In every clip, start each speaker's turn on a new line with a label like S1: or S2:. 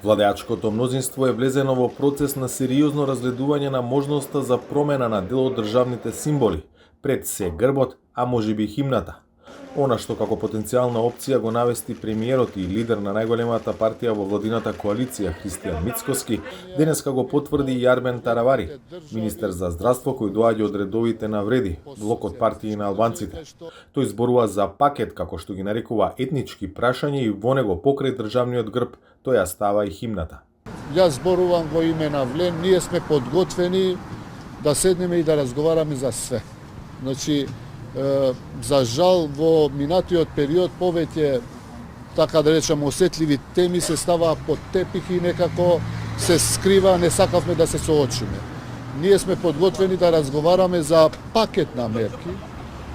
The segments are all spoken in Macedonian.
S1: Владеачкото мнозинство е влезено во процес на сериозно разгледување на можноста за промена на дел од државните символи, пред се грбот, а можеби химната. Она што како потенцијална опција го навести премиерот и лидер на најголемата партија во владината коалиција Христијан Мицкоски, денеска го потврди и Армен Таравари, министер за здравство кој доаѓа од редовите на Вреди, блокот партии на албанците. Тој зборува за пакет, како што ги нарекува, етнички прашања и во него покрај државниот грб тоја става и химната.
S2: Јас зборувам во име на Влен, ние сме подготвени да седнеме и да разговараме за све. Значи, за жал во минатиот период повеќе, така да речам, осетливи теми се ставаа под тепих и некако се скрива, не сакавме да се соочиме. Ние сме подготвени да разговараме за пакет на мерки,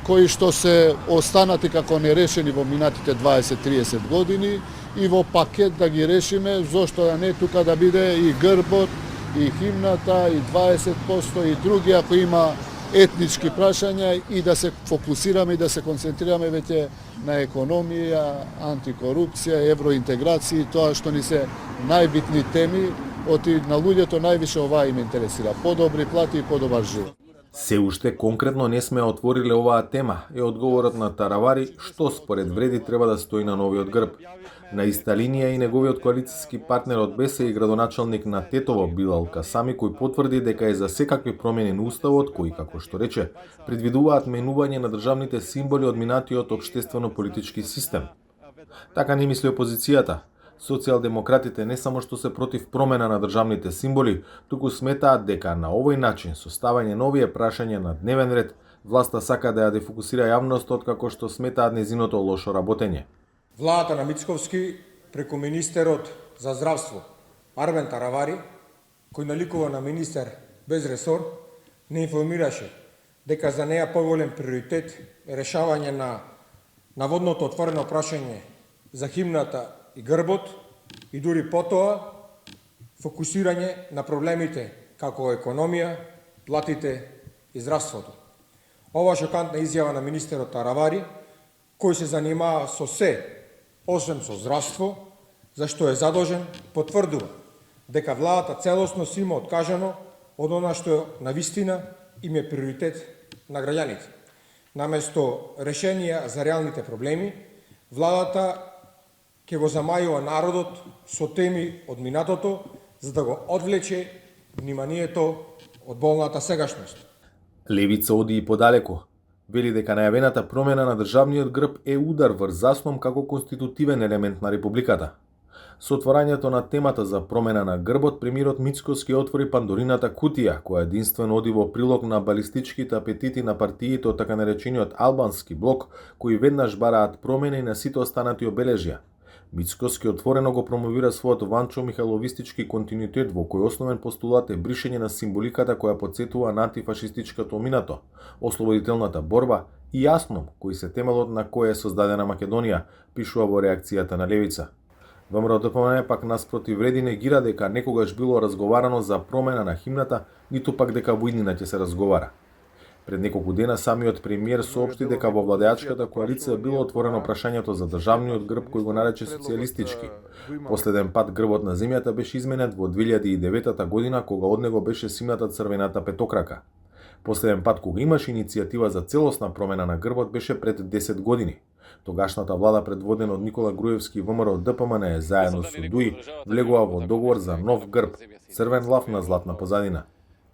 S2: кои што се останати како нерешени во минатите 20-30 години и во пакет да ги решиме, зошто да не тука да биде и грбот, и химната, и 20%, и други, ако има етнички прашања, и да се фокусираме и да се концентрираме веќе на економија, антикорупција, евроинтеграција, тоа што ни се најбитни теми, оти на луѓето највише ова им интересира. Подобри плати и подобар живот.
S1: Се уште конкретно не сме отвориле оваа тема, е одговорот на Таравари, што според Вреди треба да стои на новиот грб. На иста линија и неговиот коалициски партнер од БС и градоначалник на Тетово Билал Касами, кој потврди дека е за секакви промени на уставот, кои, како што рече, предвидуваат менување на државните символи од минатиот општествено-политички систем. Така не мисли опозицијата. Социјалдемократите не само што се против промена на државните символи, туку сметаат дека на овој начин, со ставање новие прашања на дневен ред, власта сака да ја дефокусира јавноста како што сметаат незиното лошо работење.
S3: Владата на Мицковски преку министерот за здравство Армен Таравари, кој наликува на министер без ресор, не информираше дека за неја поголем приоритет е решавање на наводното отворено прашање за химната и грбот и дури потоа фокусирање на проблемите како економија, платите и здравството. Ова шокантна изјава на министерот Таравари, кој се занимава со се освен со здравство, зашто е задолжен, потврдува дека владата целосно си има откажано од она што навистина им е приоритет на граѓаните. Наместо решенија за реалните проблеми, владата ќе го замајува народот со теми од минатото, за да го одвлече вниманието од болната сегашност.
S1: Левица оди и подалеку. Вели дека најавената промена на државниот грб е удар врз заслон како конститутивен елемент на републиката. Со отворањето на темата за промена на грбот, премиерот Мицкоски отвори пандорината кутија, која единствено оди во прилог на балистичките апетити на партиите од така наречениот албански блок, кои веднаш бараат промени на сите останати обележја. Мицкоски отворено го промовира својот Ванчо Михайловистички континуитет, во кој основен постулат е бришење на символиката која потсетува на антифашистичкото минато, ослободителната борба и јасно кој се темелот на кој е создадена Македонија, пишува во реакцијата на Левица. ВМРО ДПМН пак наспротив Вреди негира дека некогаш било разговарано за промена на химната, ниту пак дека во иднина ќе се разговара. Пред неколку дена самиот премиер соопшти дека во владеачката коалиција било отворено прашањето за државниот грб кој го нарече социјалистички. Последен пат грбот на земјата беше изменет во 2009 година кога од него беше симната црвената петокрака. Последен пат кога имаше иницијатива за целосна промена на грбот беше пред 10 години. Тогашната влада предводена од Никола Груевски и ВМРО ДПМН заедно со ДУИ влегува во договор за нов грб, црвен лав на златна позадина.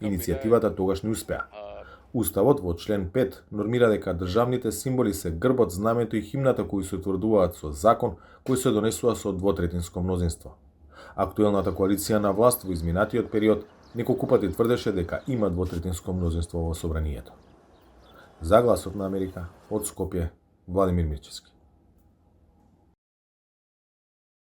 S1: Иницијативата тогаш не успеа. Уставот во член 5 нормира дека државните символи се грбот, знамето и химната кои се утврдуваат со закон кој се донесува со двотретинско мнозинство. Актуелната коалиција на власт во изминатиот период неколку пати тврдеше дека има двотретинско мнозинство во собранието. За Гласот на Америка од Скопје, Владимир Мирчевски.